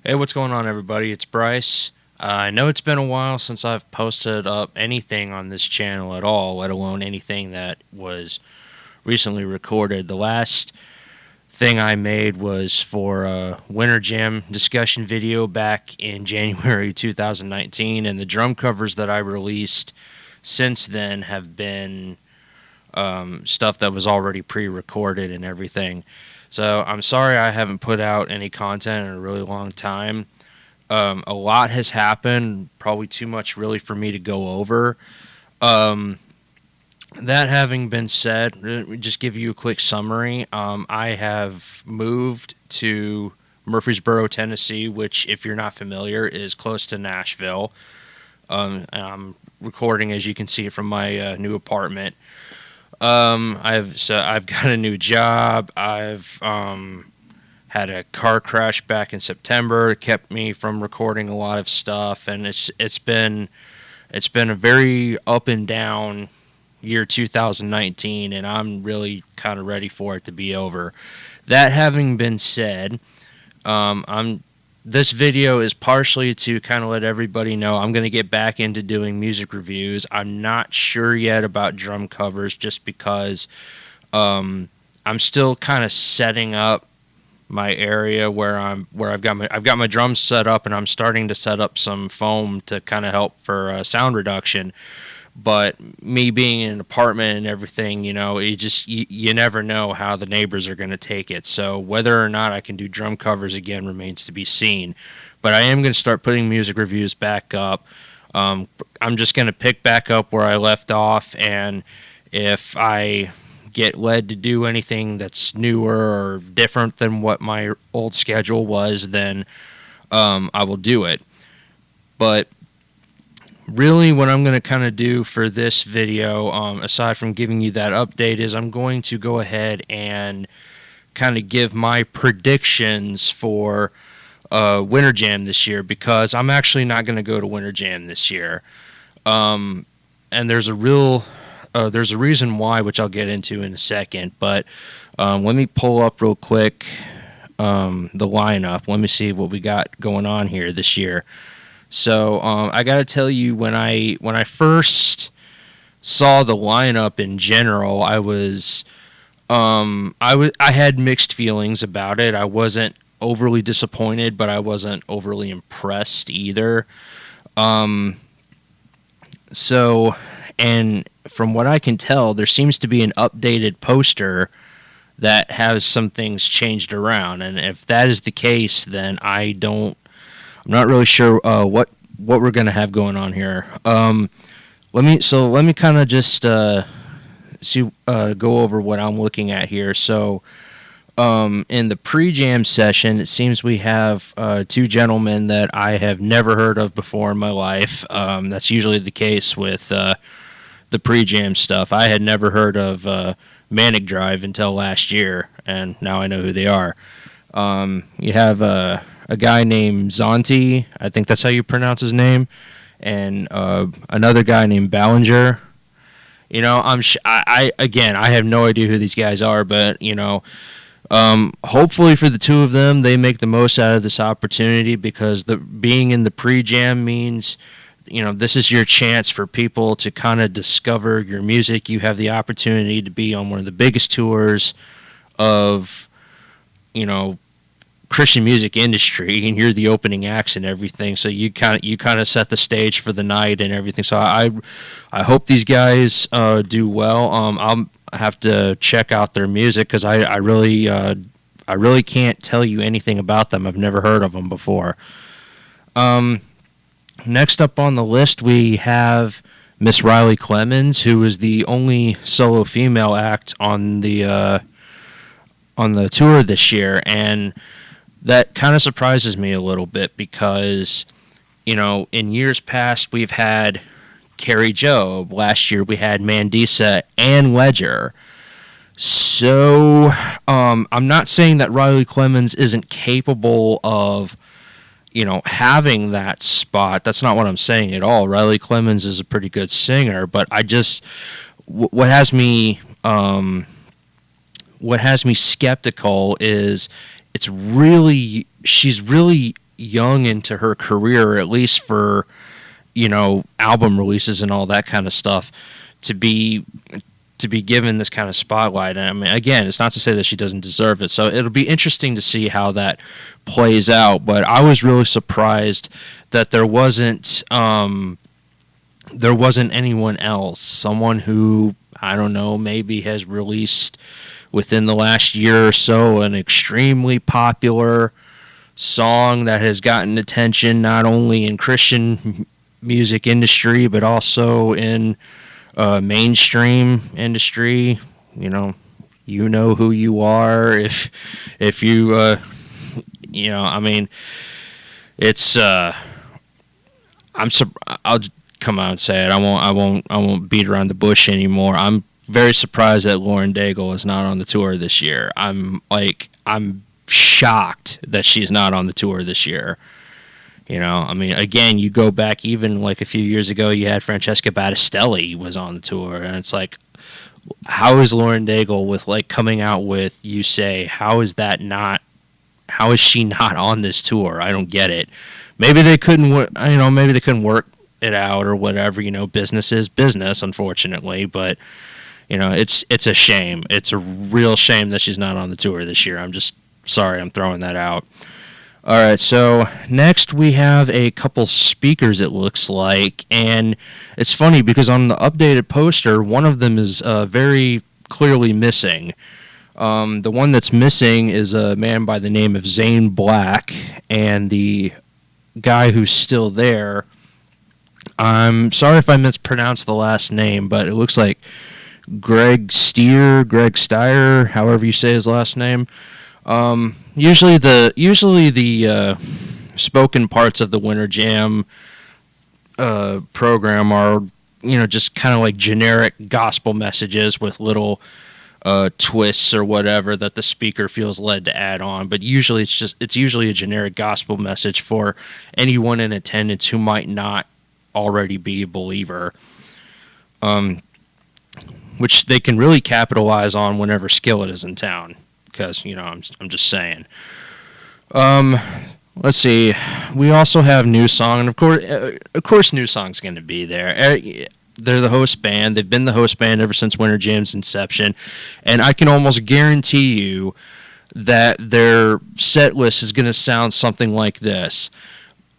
Hey, what's going on, everybody? It's Bryce. I know it's been a while since I've posted up anything on this channel at all, let alone anything that was recently recorded. The last thing I made was for a Winter Jam discussion video back in January 2019, and the drum covers that I released since then have been stuff that was already pre-recorded and everything. So I'm sorry I haven't put out any content in a really long time. A lot has happened, probably too much really for me to go over. Um, that having been said, just give you a quick summary. I have moved to Murfreesboro, Tennessee, which, if you're not familiar, is close to Nashville. I'm recording, as you can see, from my new apartment. I've got a new job. I've had a car crash back in September. It kept me from recording a lot of stuff, and it's been a very up and down year 2019, and I'm really kind of ready for it to be over. That having been said, I'm this video is partially to kind of let everybody know I'm going to get back into doing music reviews. I'm not sure yet about drum covers just because I'm still kind of setting up my area where I've got my drums set up, and I'm starting to set up some foam to kind of help for sound reduction. But me being in an apartment and everything, you never know how the neighbors are going to take it. So whether or not I can do drum covers again remains to be seen. But I am going to start putting music reviews back up. I'm just going to pick back up where I left off, and if I get led to do anything that's newer or different than what my old schedule was, then I will do it. But really, what I'm going to kind of do for this video, aside from giving you that update, is I'm going to go ahead and kind of give my predictions for Winter Jam this year, because I'm actually not going to go to Winter Jam this year. And there's a reason why, which I'll get into in a second. But let me pull up real quick the lineup. Let me see what we got going on here this year. So I got to tell you, when I first saw the lineup in general, I had mixed feelings about it. I wasn't overly disappointed, but I wasn't overly impressed either. And from what I can tell, there seems to be an updated poster that has some things changed around, and if that is the case, then I'm not really sure what we're gonna have going on here. Let me kind of just go over what I'm looking at here. So in the pre-jam session, it seems we have two gentlemen that I have never heard of before in my life. That's usually the case with the pre-jam stuff. I had never heard of Manic Drive until last year, and now I know who they are. You have a guy named Zonti, I think that's how you pronounce his name, and another guy named Ballinger. I have no idea who these guys are, but hopefully for the two of them, they make the most out of this opportunity, because being in the pre-jam means, this is your chance for people to kind of discover your music. You have the opportunity to be on one of the biggest tours of, Christian music industry, and you're the opening acts and everything. So you kind of set the stage for the night and everything. So I hope these guys do well. I'll have to check out their music, because I really can't tell you anything about them. I've never heard of them before. Next up on the list, we have Miss Riley Clemens, who is the only solo female act on the tour this year, and that kind of surprises me a little bit, because in years past we've had Carrie Job. Last year we had Mandisa and Ledger. So I'm not saying that Riley Clemens isn't capable of having that spot. That's not what I'm saying at all. Riley Clemens is a pretty good singer, but what has me skeptical is she's really young into her career, at least for, album releases and all that kind of stuff, to be given this kind of spotlight. And I mean, again, it's not to say that she doesn't deserve it. So it'll be interesting to see how that plays out. But I was really surprised that there wasn't anyone else, someone who, I don't know, maybe has released within the last year or so an extremely popular song that has gotten attention not only in Christian music industry but also in mainstream industry. You know who you are if you I mean, it's I'll come out and say it. I won't beat around the bush anymore. I'm very surprised that Lauren Daigle is not on the tour this year. I'm shocked that she's not on the tour this year. I mean, again, you go back even like a few years ago, you had Francesca Battistelli was on the tour, and it's like, how is Lauren Daigle with like coming out with You Say? How is she not on this tour? I don't get it. Maybe they couldn't work it out or whatever. Business is business, unfortunately, but it's a shame. It's a real shame that she's not on the tour this year. I'm just sorry, I'm throwing that out. All right, so next we have a couple speakers, it looks like, and it's funny because on the updated poster, one of them is very clearly missing. The one that's missing is a man by the name of Zane Black, and the guy who's still there, I'm sorry if I mispronounced the last name, but it looks like Greg Stier, however you say his last name. Usually the spoken parts of the Winter Jam program are, just kind of like generic gospel messages with little twists or whatever that the speaker feels led to add on. But usually it's usually a generic gospel message for anyone in attendance who might not already be a believer, which they can really capitalize on whenever Skillet is in town. Because I'm just saying. Let's see. We also have New Song, and of course, New Song's going to be there. They're the host band. They've been the host band ever since Winter Jam's inception, and I can almost guarantee you that their set list is going to sound something like this.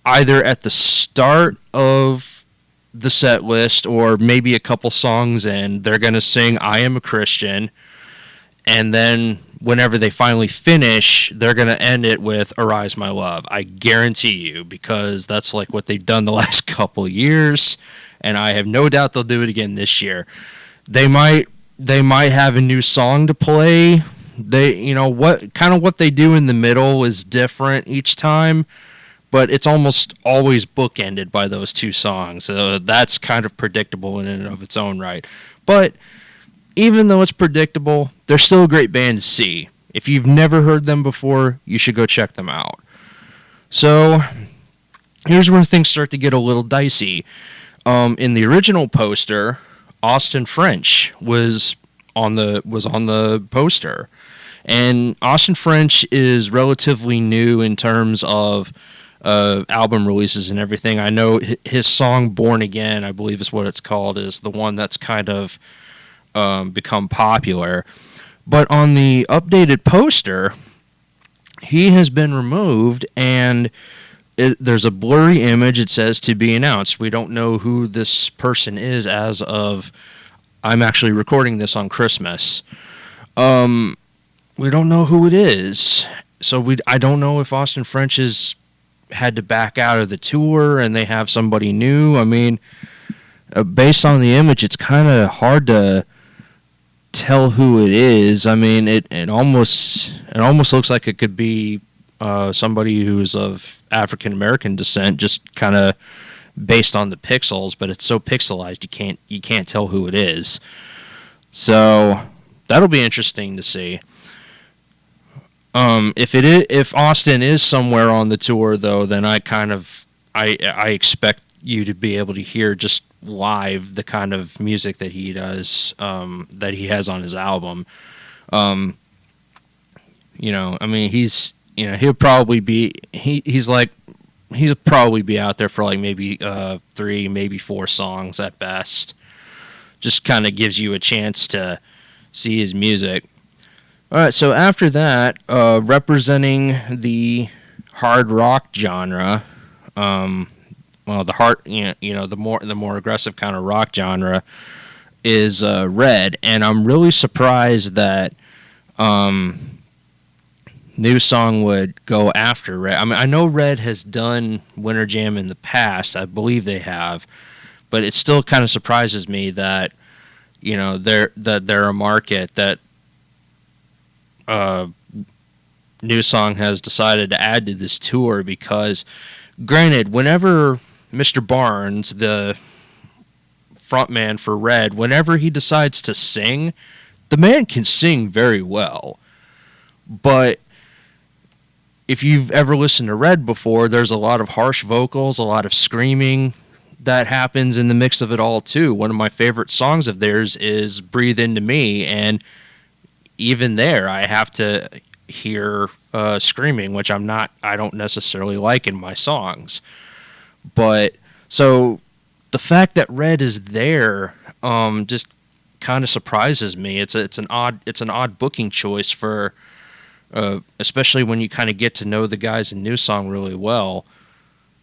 Either at the start of the set list or maybe a couple songs in, they're going to sing I Am a Christian, and then whenever they finally finish, they're going to end it with Arise My Love. I guarantee you, because that's like what they've done the last couple years, and I have no doubt they'll do it again this year. They might have a new song to play. What they do in the middle is different each time, but it's almost always bookended by those two songs. So that's kind of predictable in and of its own right. But even though it's predictable, they're still a great band to see. If you've never heard them before, you should go check them out. So here's where things start to get a little dicey. In the original poster, Austin French was on the poster, and Austin French is relatively new in terms of album releases and everything. I know his song "Born Again," I believe is what it's called, is the one that's kind of become popular. But on the updated poster, he has been removed, and there's a blurry image. It says to be announced. We don't know who this person is as of, I'm actually recording this on Christmas. We don't know who it is. So I don't know if Austin French has had to back out of the tour and they have somebody new. I mean, based on the image, it's kind of hard to tell who it is. I mean, it almost looks like it could be somebody who's of African American descent, just kind of based on the pixels. But it's so pixelized you can't tell who it is. So that'll be interesting to see. If Austin is somewhere on the tour, though, then I expect you to be able to hear just live the kind of music that he does, that he has on his album. I mean, he'll probably be he's like he'll probably be out there for like maybe 3, maybe 4 songs at best. Just kind of gives you a chance to see his music. All right, so after that, representing the hard rock genre, um, well, the hard, the more aggressive kind of rock genre is Red, and I'm really surprised that New Song would go after Red. I mean, I know Red has done Winter Jam in the past. I believe they have, but it still kind of surprises me that they're a market that uh, New Song has decided to add to this tour because, granted, whenever Mr. Barnes, the frontman for Red, whenever he decides to sing, the man can sing very well. But if you've ever listened to Red before, there's a lot of harsh vocals, a lot of screaming that happens in the mix of it all too. One of my favorite songs of theirs is Breathe Into Me, and even there I have to hear screaming, which I don't necessarily like in my songs. But so the fact that Red is there just kind of surprises me. It's an odd booking choice for especially when you kind of get to know the guys in New Song really well.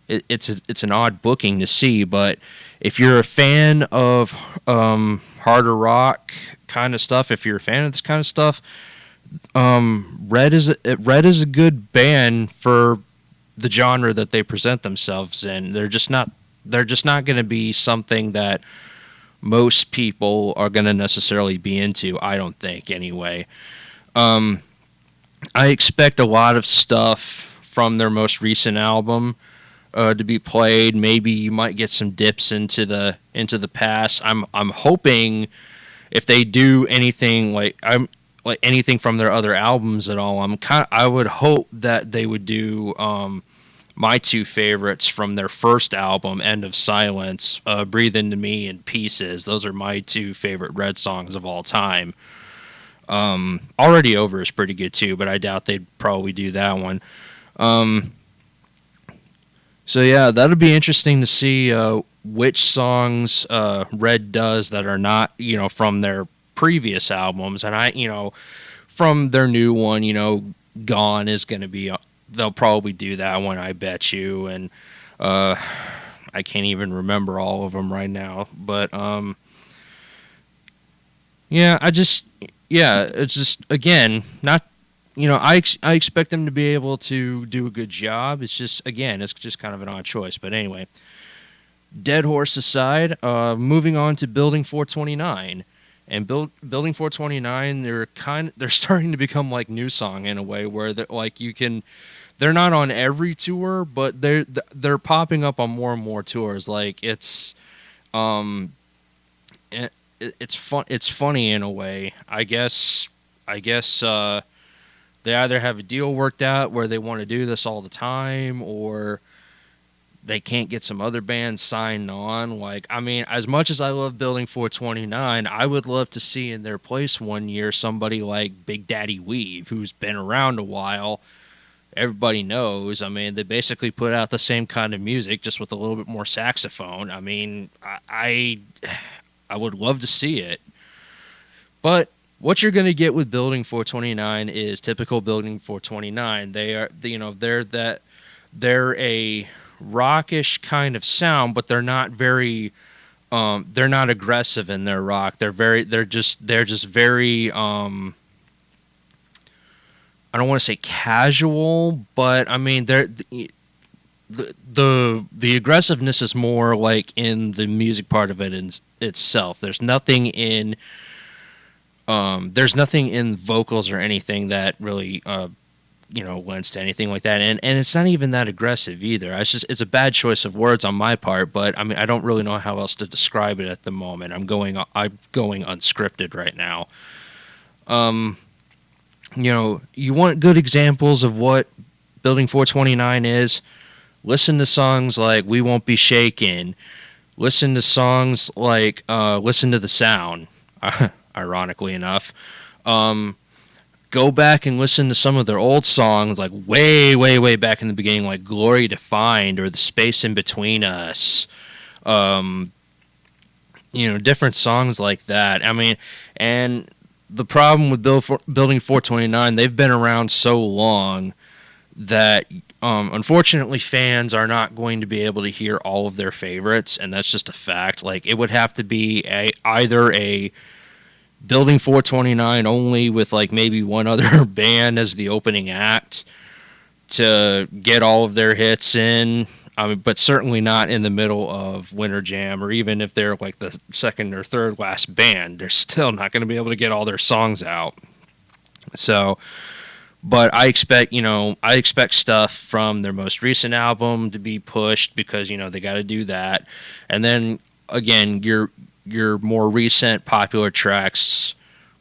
It's an odd booking to see, but if you're a fan of harder rock kind of stuff, if you're a fan of this kind of stuff, Red is a good band for the genre that they present themselves in. They're just not going to be something that most people are going to necessarily be into. I don't think, anyway. I expect a lot of stuff from their most recent album to be played. Maybe you might get some dips into the past. I'm hoping if they do anything like anything from their other albums at all, I would hope that they would do my two favorites from their first album, End of Silence, Breathe Into Me and Pieces. Those are my two favorite Red songs of all time. Already Over is pretty good too, but I doubt they'd probably do that one. So yeah, that'll be interesting to see which songs Red does that are not, from their previous albums, and from their new one, Gone is going to be. They'll probably do that one, I bet you, and I can't even remember all of them right now, but yeah, it's just again not. I expect them to be able to do a good job. It's just kind of an odd choice. But anyway, Dead Horse aside, moving on to Building 429, and Building 429, they're starting to become like New Song in a way where they're not on every tour, but they're popping up on more and more tours. Like it's it's funny in a way. I guess they either have a deal worked out where they want to do this all the time, or they can't get some other bands signed on. As much as I love Building 429, I would love to see in their place one year somebody like Big Daddy Weave, who's been around a while. Everybody knows. They basically put out the same kind of music, just with a little bit more saxophone. I would love to see it. But what you're going to get with Building 429 is typical Building 429. They're a rockish kind of sound, but they're not very they're not aggressive in their rock. They're just very I don't want to say casual, but they're the aggressiveness is more like in the music part of it itself. There's nothing in vocals or anything that really lends to anything like that, and it's not even that aggressive either. It's a bad choice of words on my part, but I don't really know how else to describe it at the moment. I'm going unscripted right now. You want good examples of what Building 429 is. Listen to songs like We Won't Be Shaken. Listen to songs like Listen to the Sound, ironically enough. Kind go back and listen to some of their old songs, like way, way, way back in the beginning, like Glory Defined or The Space in Between Us. Um, different songs like that. I mean, and the problem with Building 429, they've been around so long that unfortunately fans are not going to be able to hear all of their favorites, and that's just a fact. Like, it would have to be either a Building 429 only with like maybe one other band as the opening act to get all of their hits in. I mean, but certainly not in the middle of Winter Jam, or even if they're like the second or third last band, they're still not going to be able to get all their songs out. So, but I expect stuff from their most recent album to be pushed because they got to do that, and then again, your more recent popular tracks,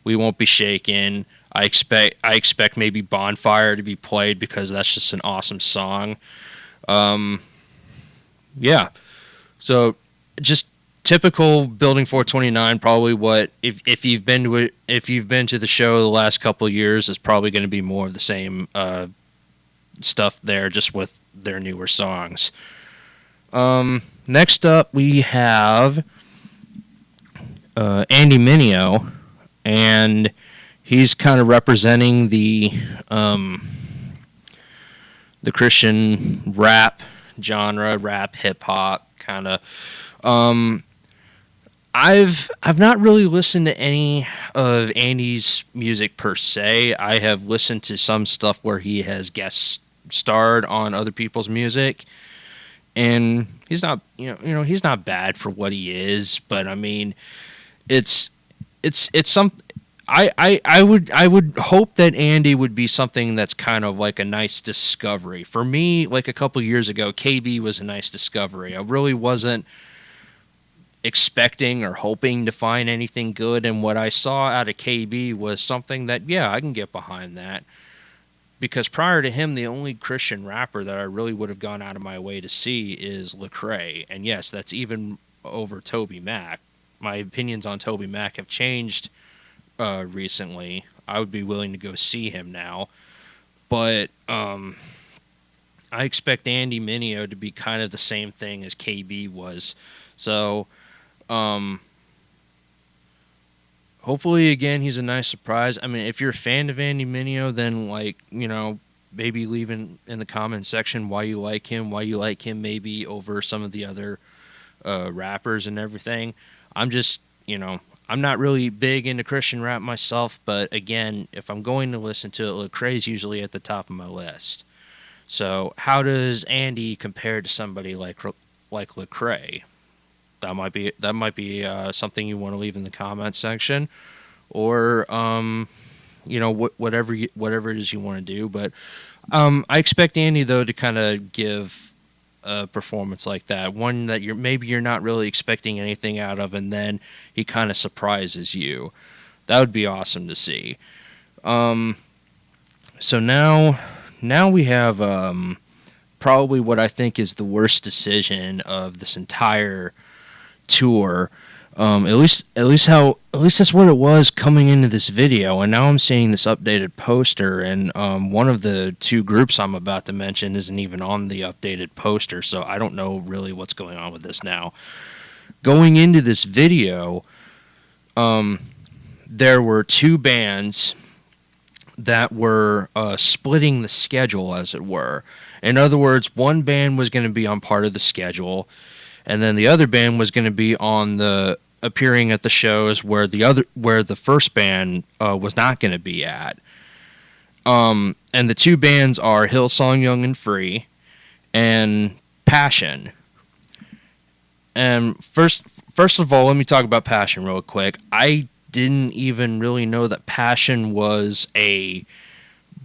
We Won't Be Shaken. I expect maybe Bonfire to be played because that's just an awesome song. Yeah. So just typical Building 429. Probably what if you've been to the show the last couple of years, is probably going to be more of the same stuff there, just with their newer songs. Next up we have Andy Mineo, and he's kind of representing the Christian rap genre, rap, hip hop kind of. I've not really listened to any of Andy's music per se. I have listened to some stuff where he has guest starred on other people's music, and he's not he's not bad for what he is. But I mean, it's some. I would hope that Andy would be something that's kind of like a nice discovery. For me, like a couple years ago, KB was a nice discovery. I really wasn't expecting or hoping to find anything good, and what I saw out of KB was something that, yeah, I can get behind that. Because prior to him, the only Christian rapper that I really would have gone out of my way to see is Lecrae. And yes, that's even over Toby Mac. My opinions on Toby Mac have changed recently. I would be willing to go see him now, but I expect Andy Mineo to be kind of the same thing as KB was. So hopefully, again, he's a nice surprise. I mean, if you're a fan of Andy Mineo, then maybe leave in the comment section why you like him maybe over some of the other rappers and everything. I'm just I'm not really big into Christian rap myself, but again, if I'm going to listen to it, Lecrae's usually at the top of my list. So how does Andy compare to somebody like Lecrae? That might be something you want to leave in the comments section, or whatever it is you want to do. But I expect Andy though to kind of give a performance like that, one that you're not really expecting anything out of, and then he kind of surprises you. That would be awesome to see. So now we have probably what I think is the worst decision of this entire tour. At least that's what it was coming into this video, and now I'm seeing this updated poster, and one of the two groups I'm about to mention isn't even on the updated poster, so I don't know really what's going on with this now. Going into this video, there were two bands that were splitting the schedule, as it were. In other words, one band was going to be on part of the schedule, and then the other band was going to be appearing at the shows where the first band was not going to be at. And the two bands are Hillsong Young and Free and Passion. And first of all, let me talk about Passion real quick. I didn't even really know that Passion was a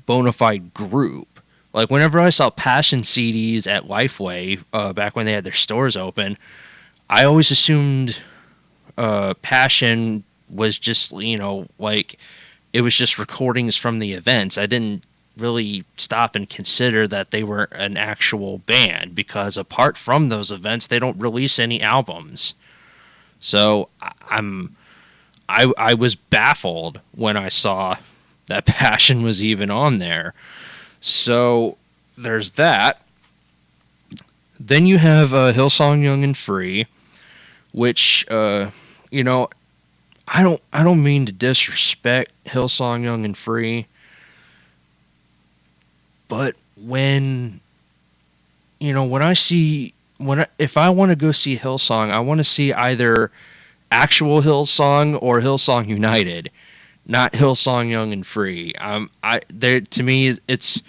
bona fide group. Like, whenever I saw Passion CDs at Lifeway, back when they had their stores open, I always assumed Passion was just, it was just recordings from the events. I didn't really stop and consider that they were an actual band, because apart from those events, they don't release any albums. So I was baffled when I saw that Passion was even on there. So there's that. Then you have Hillsong Young and Free, which you know, I don't mean to disrespect Hillsong Young and Free, but when when I see if I want to go see Hillsong, I want to see either actual Hillsong or Hillsong United, not Hillsong Young and Free. I there to me it's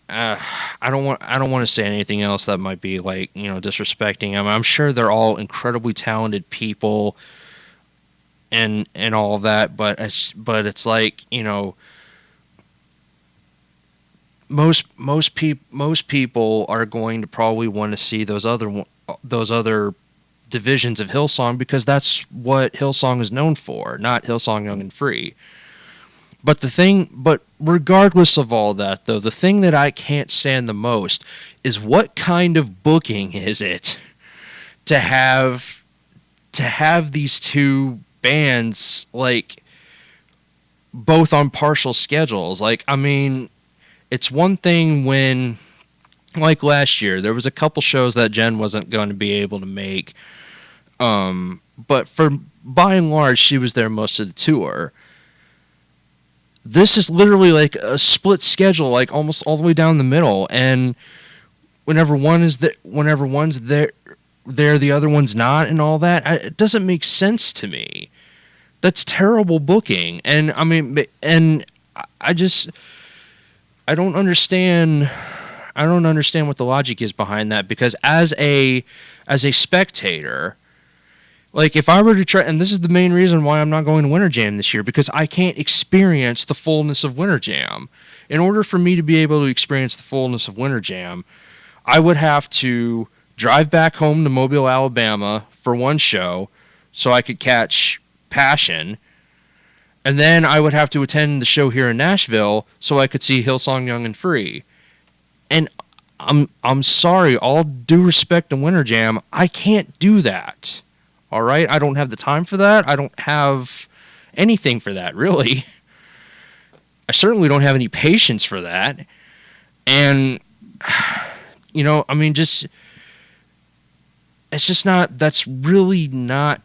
I don't want to say anything else that might be like disrespecting them. I'm sure they're all incredibly talented people and all of that, but it's like most people are going to probably want to see those other divisions of Hillsong because that's what Hillsong is known for, not Hillsong Young and Free. But regardless of all that, though, the thing that I can't stand the most is what kind of booking is it to have these two bands like both on partial schedules. Like, I mean, it's one thing when, like last year, there was a couple shows that Jen wasn't going to be able to make, but for by and large, she was there most of the tour. This is literally like a split schedule, like almost all the way down the middle. And whenever one's there, the other one's not, and all that. It doesn't make sense to me. That's terrible booking. And I mean, and I just I don't understand. I don't understand what the logic is behind that because as a spectator. Like, if I were to try, and this is the main reason why I'm not going to Winter Jam this year, because I can't experience the fullness of Winter Jam. In order for me to be able to experience the fullness of Winter Jam, I would have to drive back home to Mobile, Alabama for one show so I could catch Passion, and then I would have to attend the show here in Nashville so I could see Hillsong Young and Free. And I'm sorry, all due respect to Winter Jam, I can't do that. All right, I don't have the time for that. I don't have anything for that, really. I certainly don't have any patience for that. And I mean, it's just not. That's really not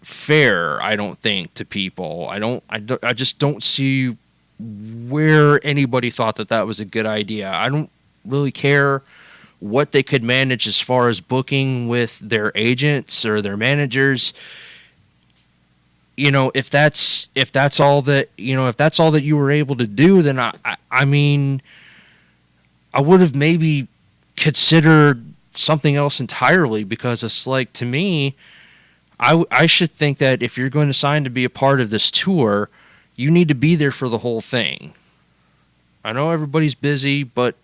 fair. I don't think to people. I just don't see where anybody thought that was a good idea. I don't really care what they could manage as far as booking with their agents or their managers. If that's all that you were able to do, then I mean, I would have maybe considered something else entirely, because it's like, to me, I should think that if you're going to sign to be a part of this tour, you need to be there for the whole thing. I know everybody's busy, but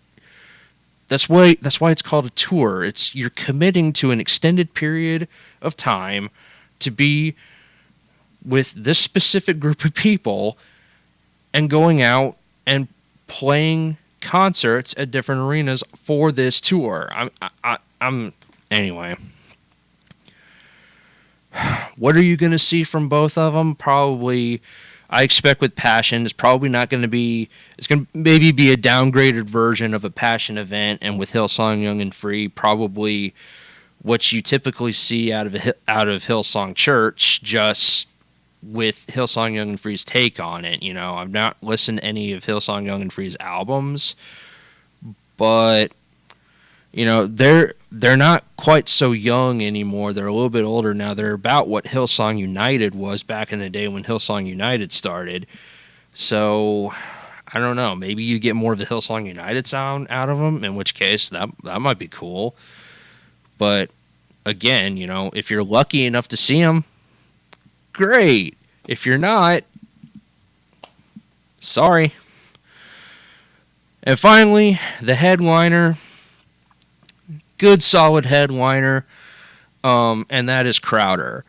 that's why it's called a tour. You're committing to an extended period of time to be with this specific group of people and going out and playing concerts at different arenas for this tour. I'm anyway. What are you going to see from both of them? Probably, I expect with Passion, it's probably not going to be. It's going to maybe be a downgraded version of a Passion event, and with Hillsong Young and Free, probably what you typically see out of Hillsong Church, just with Hillsong Young and Free's take on it. I've not listened to any of Hillsong Young and Free's albums, but they're not quite so young anymore. They're a little bit older now. They're about what Hillsong United was back in the day when Hillsong United started. So I don't know. Maybe you get more of the Hillsong United sound out of them, in which case that might be cool. But again, if you're lucky enough to see them, great. If you're not, sorry. And finally, the headliner. Good solid headliner, and that is Crowder.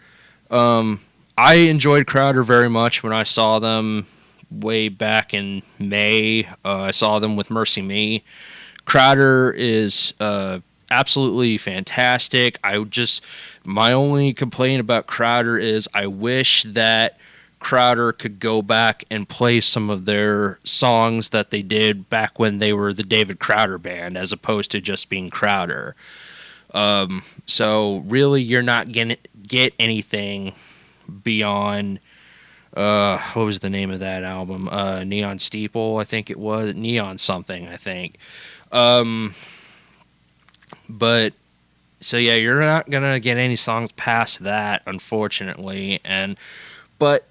I enjoyed Crowder very much when I saw them way back in May. I saw them with Mercy Me. Crowder is absolutely fantastic. My only complaint about Crowder is I wish that Crowder could go back and play some of their songs that they did back when they were the David Crowder Band, as opposed to just being Crowder. So really, you're not gonna get anything beyond what was the name of that album? Neon Steeple, I think it was. Neon something, I think. But so yeah, you're not gonna get any songs past that, unfortunately. But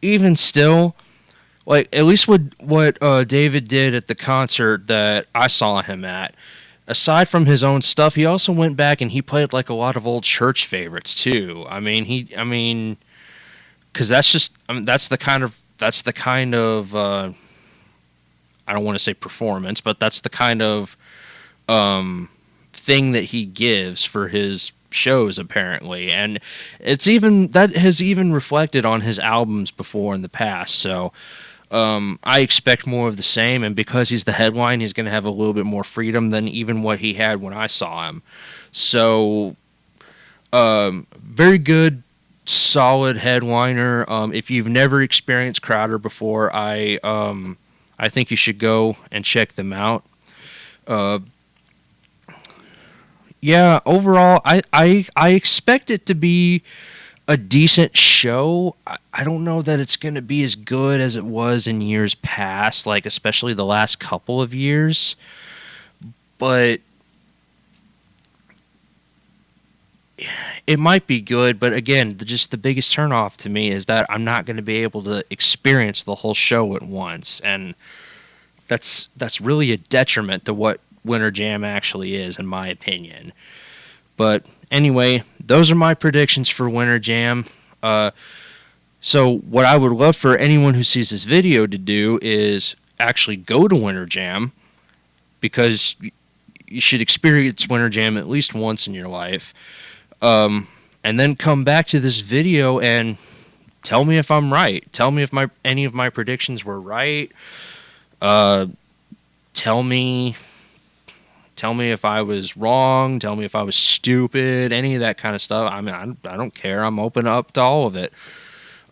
even still, like at least with what David did at the concert that I saw him at, aside from his own stuff, he also went back and he played like a lot of old church favorites too. Because that's the kind of I don't want to say performance, but that's the kind of thing that he gives for his shows, apparently. And that has even reflected on his albums before in the past. So I expect more of the same, and because he's the headline, he's going to have a little bit more freedom than even what he had when I saw him. So very good, solid headliner. If you've never experienced Crowder before, I think you should go and check them out. Yeah, overall, I expect it to be a decent show. I don't know that it's going to be as good as it was in years past, like especially the last couple of years. But it might be good. But again, just the biggest turnoff to me is that I'm not going to be able to experience the whole show at once, and that's really a detriment to what Winter Jam actually is, in my opinion. But anyway, those are my predictions for Winter Jam. So what I would love for anyone who sees this video to do is actually go to Winter Jam, because you should experience Winter Jam at least once in your life. And then come back to this video and tell me if I'm right. Tell me if any of my predictions were right. Tell me if I was wrong. Tell me if I was stupid. Any of that kind of stuff. I mean, I don't care. I'm open up to all of it.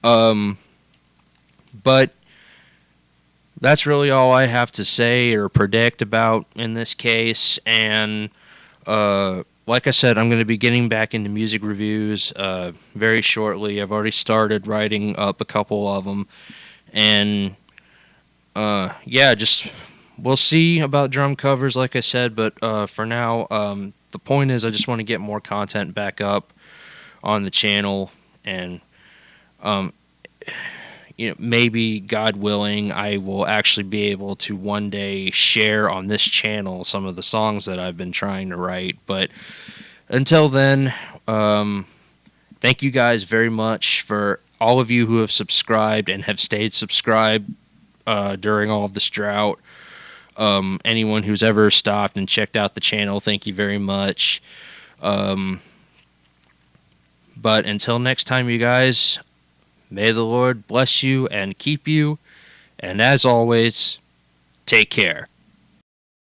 But that's really all I have to say or predict about in this case. And like I said, I'm going to be getting back into music reviews very shortly. I've already started writing up a couple of them. And yeah, just we'll see about drum covers, like I said. But for now, the point is I just want to get more content back up on the channel. And maybe, God willing, I will actually be able to one day share on this channel some of the songs that I've been trying to write. But until then, thank you guys very much for all of you who have subscribed and have stayed subscribed during all of this drought. Anyone who's ever stopped and checked out the channel, thank you very much. But until next time, you guys, may the Lord bless you and keep you. And as always, take care.